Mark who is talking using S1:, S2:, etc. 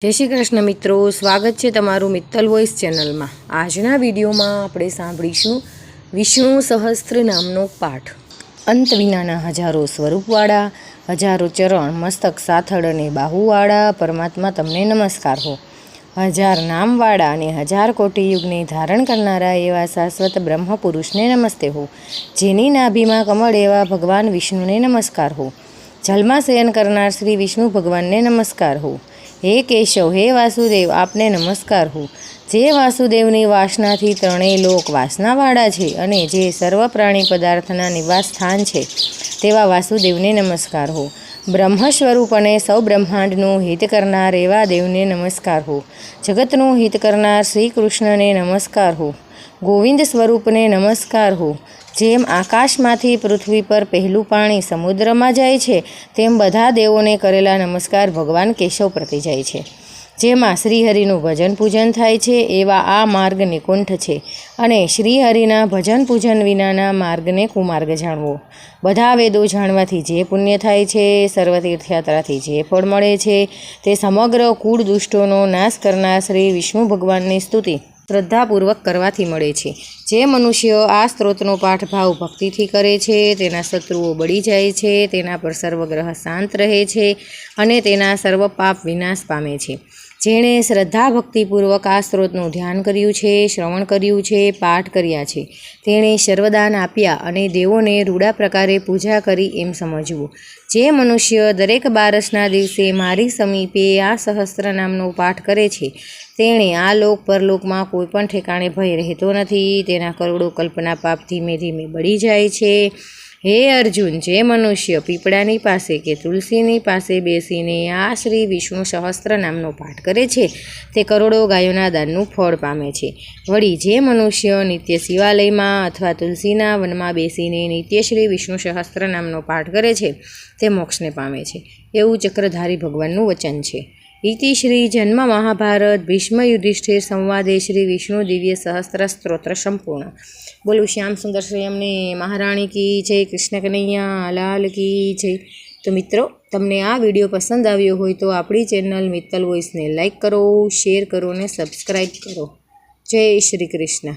S1: जय श्री कृष्ण मित्रों, स्वागत है तमारू मित्तल वॉइस चैनल में। आजना विडियो में आपणे सांभळीशुं विष्णु सहस्त्र नामनो पाठ। अंत विनाना हजारों स्वरूपवाळा, हजारों चरण, मस्तक, સાથળ અને બાહુવાળા परमात्मा तमने नमस्कार हो। हजार नामवाळा અને हजार कोटि युगने धारण करनारा एवा शाश्वत ब्रह्म पुरुषने नमस्ते हो। जेनी नाभीमां कमळ एवा भगवान विष्णुने नमस्कार हो। जलमा शयन करनार श्री विष्णु भगवानने नमस्कार हो। हे केशव, हे वासुदेव, आपने नमस्कार हो। जे वासुदेवनी वासनाथी त्रणेय लोक वासनावाळा छे अने जे सर्व प्राणी पदार्थना निवास स्थान छे तेवा वासुदेवने नमस्कार हो। ब्रह्म स्वरूप अने सौ ब्रह्मांडनुं हित करनार एवा देवने नमस्कार हो। जगतनुं हित करनार श्री कृष्णने नमस्कार हो। गोविंद स्वरूपने नमस्कार हो। जेम आकाशमांथी पृथ्वी पर पहेલું पाणी समुद्रमां जाय छे तेम बधा देवोने करेला नमस्कार भगवान केशव प्रति जाय छे। जेमां श्रीहरिनुं भजन पूजन थाय छे एवा आ मार्ग निकुंठ छे अने श्रीहरिना भजन पूजन विनाना मार्गने कुमार्ग जाणवो। बधा वेदो जाणवाथी जे पुण्य थाय छे, सर्व तीर्थयात्राथी जे फळ मळे छे ते समग्र कूळ दुष्टोनो नाश करनार श्री विष्णु भगवाननी स्तुति श्रद्धापूर्वक करवाथी मळे छे। जे मनुष्य आ स्त्रोतनो पाठ भाव भक्तिथी करे छे तेना शत्रुओ बळी जाय छे, तेना पर सर्वग्रह शांत रहे छे अने तेना सर्व पाप विनाश पामे छे। जेणे श्रद्धा भक्तिपूर्वक आ स्त्रोतनुं ध्यान कर्युं छे, श्रवण कर्युं छे, पाठ कर्या छे तेणे सर्वदान आप्या अने देवोने रूढा प्रकारे पूजा करी एम समजवुं। जे मनुष्य दरेक बारसना दिवसे मारी समीपे आ सहस्त्र नामनो पाठ करे छे तेणे आ लोक परलोकमां कोईपण ठेकाणे भय रहेतो नथी। तेना करोड़ो कल्पना पाप धीमे धीमे बળી જાય છે। हे अर्जुन, जे मनुष्य पीपळानी पासे के तुलसीनी पासे बेसीने आ श्री विष्णु सहस्त्र नामनो पाठ करे छे ते करोड़ो गायोना दाननुं फळ पामे छे। वળી जे मनुष्य नित्य शिवालयमां अथवा तुलसीना वनमा बेसीने नित्य श्री विष्णु सहस्त्र नामनो पाठ करे छे ते मोक्षने पामे छे एवुं चक्रधारी भगवाननुं वचन छे। इति श्री जन्म महाभारत भीष्म युधिष्ठिर संवादे श्री विष्णु दिव्य सहस्त्र स्तोत्र संपूर्ण। बोलो श्याम सुंदर संयमने महाराणी की जय, कृष्ण कन्हैया लाल की जय। तो मित्रों, तमने आ विडियो पसंद आव्यो होय तो आपणी चेनल मित्तल वॉइस ने लाइक करो, शेर करो ने सब्सक्राइब करो। जय श्री कृष्ण।